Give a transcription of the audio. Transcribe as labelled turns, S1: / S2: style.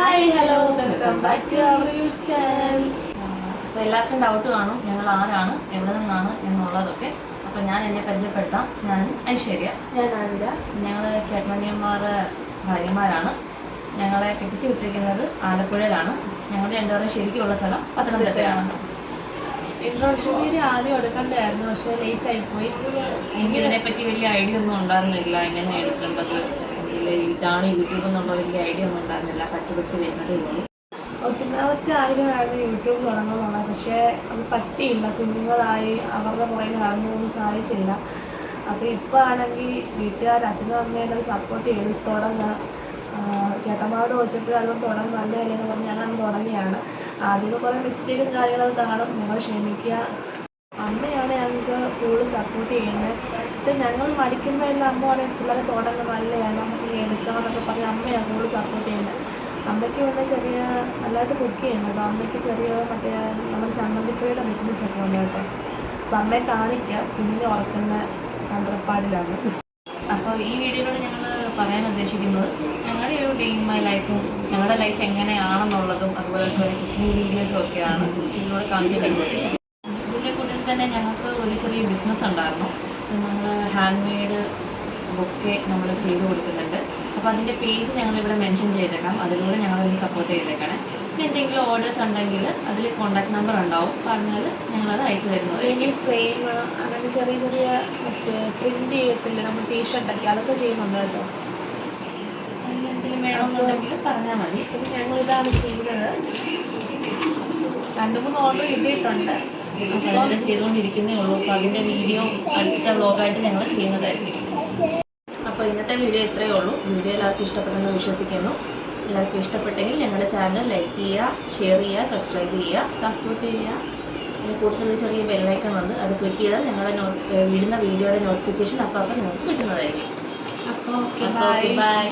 S1: Hi hello welcome back to our YouTube channel.
S2: അപ്പോൾ എല്ലാവർക്കും doubt കാണും ഞങ്ങൾ ആരാണ് എവിടെ നിന്നാണ് എന്നുള്ളതൊക്കെ. അപ്പോൾ ഞാൻ എന്നെ പരിചയപ്പെടുത്താം. ഞാൻ ഐശ്വര്യ.
S1: ഞാൻ ആതിര.
S2: ഞങ്ങൾ ചേട്ടനിയന്മാരുടെ ഭാര്യമാരാണ്. ഞങ്ങളെ കെട്ടിച്ചു വിട്ടിരിക്കുന്നത് ആലപ്പുഴയിലാണ്. ഞങ്ങളുടെ രണ്ടുപേരും ശരിക്കുള്ള സ്ഥലം പത്തനംതിട്ടയാണ്.
S1: ഇൻട്രൊഡക്ഷൻ വീഡിയോ ആദ്യം എടുക്കേണ്ടതായിരുന്നു, പക്ഷേ ലേറ്റ് ആയിപ്പോയി.
S2: എനിക്ക് ഇതിനെപ്പറ്റി വലിയ ഐഡിയ ഒന്നും ഉണ്ടായിരുന്നില്ല, എങ്ങനെ എടുക്കേണ്ടത്, ഇതാണ് യൂട്യൂബ് എന്നുള്ള വലിയ ഐഡിയ ഒന്നും ഉണ്ടായിരുന്നില്ല. പഠിച്ച് വരുന്നതേ ഉള്ളൂ.
S1: ഒന്നാമത്തെ ആഗ്രഹമായിരുന്നു യൂട്യൂബ് തുടങ്ങണമെന്നുള്ളത്, പക്ഷേ അത് പറ്റിയില്ല. കുഞ്ഞുങ്ങളായി അവരുടെ പുറകെ നടന്നൊന്നും സാധിച്ചില്ല. അപ്പോൾ ഇപ്പോൾ ആണെങ്കിൽ വീട്ടുകാർ അച്ഛനും അമ്മയും അത് സപ്പോർട്ട് ചെയ്തു. തുടങ്ങുക ചേട്ടന്മാരോട് വെച്ചിട്ട് അതൊന്നും തുടങ്ങും നല്ല കാര്യമെന്ന് പറഞ്ഞ് ഞങ്ങൾ തുടങ്ങിയാണ്. ആദ്യം കുറേ മിസ്റ്റേക്കും കാര്യങ്ങളൊക്കെ കാണും, ഞങ്ങൾ ക്ഷമിക്കുക. അമ്മയാണ് ഞങ്ങൾക്ക് കൂടുതൽ സപ്പോർട്ട് ചെയ്യുന്നത്. പക്ഷേ ഞങ്ങൾ മടിക്കുമ്പോഴെല്ലാം അമ്മ പറയും പിള്ളേരെ തുടങ്ങും നല്ലതാണ്, നമുക്ക് എടുക്കണം എന്നൊക്കെ പറഞ്ഞ് അമ്മയാണ് കൂടുതൽ സപ്പോർട്ട് ചെയ്യുന്നത്. അമ്മയ്ക്ക് വേണ്ട ചെറിയ നല്ലതായിട്ട് കുക്ക് ചെയ്യുന്നത്. അപ്പോൾ അമ്മയ്ക്ക് ചെറിയ മറ്റേ നമ്മുടെ ചമ്മന്തിപ്പുഴയുടെ ബിസിനസ്സൊക്കെ ഉണ്ട് കേട്ടോ. അപ്പം അമ്മയെ കാണിക്കുക കുഞ്ഞിനെ ഉറക്കുന്ന തന്ത്രപ്പാടിലാണ്.
S2: അപ്പോൾ ഈ വീഡിയോയിലൂടെ ഞങ്ങൾ പറയാൻ ഉദ്ദേശിക്കുന്നത് ഞങ്ങളുടെ ഒരു ഡേ ഇൻ മൈ ലൈഫും ഞങ്ങളുടെ ലൈഫ് എങ്ങനെയാണെന്നുള്ളതും അതുപോലെ തന്നെ കുക്കിംഗ് വീഡിയോസും ഒക്കെയാണ് ഇതിലൂടെ കാണിക്കാൻ ഉദ്ദേശിക്കുന്നത്. ഇതിൻ്റെ കൂടെ തന്നെ ഞങ്ങൾക്ക് ഒരു ചെറിയ ബിസിനസ് ഉണ്ടായിരുന്നു. നമ്മൾ ഹാൻഡ് മെയ്ഡ് ബൊക്കെ നമ്മൾ ചെയ്ത് കൊടുക്കുന്നുണ്ട്. അപ്പോൾ അതിൻ്റെ പേജ് ഞങ്ങളിവിടെ മെൻഷൻ ചെയ്തേക്കാം, അതിലൂടെ ഞങ്ങളൊന്ന് സപ്പോർട്ട് ചെയ്തേക്കണേ. പിന്നെ എന്തെങ്കിലും ഓർഡേഴ്സ് ഉണ്ടെങ്കിൽ അതിൽ കോൺടാക്ട് നമ്പർ ഉണ്ടാവും, പറഞ്ഞാൽ ഞങ്ങളത് അയച്ചു തരുന്നത്.
S1: ഇനി ഫ്രെയിം അങ്ങനെ ചെറിയ ചെറിയ മറ്റേ പ്രിൻ്റ് ചെയ്യത്തില്ല നമ്മൾ ടീഷർട്ടൊക്കെ, അതൊക്കെ ചെയ്യുന്നുണ്ട് കേട്ടോ.
S2: എന്തെങ്കിലും വേണമെന്നുണ്ടെങ്കിൽ പറഞ്ഞാൽ മതി.
S1: പിന്നെ ഞങ്ങളിതാണ് ചെയ്യുന്നത്. 2-3 ഓർഡർ കിട്ടിയിട്ടുണ്ട്.
S2: അപ്പോൾ അതെല്ലാം ചെയ്തുകൊണ്ടിരിക്കുന്നേ ഉള്ളൂ. അപ്പോൾ അതിൻ്റെ വീഡിയോ അടുത്ത വ്ലോഗായിട്ട് ഞങ്ങൾ ചെയ്യുന്നതായിരിക്കും. അപ്പോൾ ഇന്നത്തെ വീഡിയോ ഇത്രയേ ഉള്ളൂ. വീഡിയോ എല്ലാവർക്കും ഇഷ്ടപ്പെട്ടെന്ന് വിശ്വസിക്കുന്നു. എല്ലാവർക്കും ഇഷ്ടപ്പെട്ടെങ്കിൽ ഞങ്ങളുടെ ചാനൽ ലൈക്ക് ചെയ്യുക, ഷെയർ ചെയ്യുക, സബ്സ്ക്രൈബ് ചെയ്യുക,
S1: സപ്പോർട്ട് ചെയ്യുക.
S2: പിന്നെ കൂടുതൽ ചെറിയ ബെല്ലൈക്കൺ ഉണ്ട്, അത് ക്ലിക്ക് ചെയ്താൽ ഞങ്ങളുടെ ഇടുന്ന വീഡിയോയുടെ നോട്ടിഫിക്കേഷൻ അപ്പോൾ നിങ്ങൾക്ക് കിട്ടുന്നതായിരിക്കും.
S1: അപ്പോൾ
S2: ബൈ.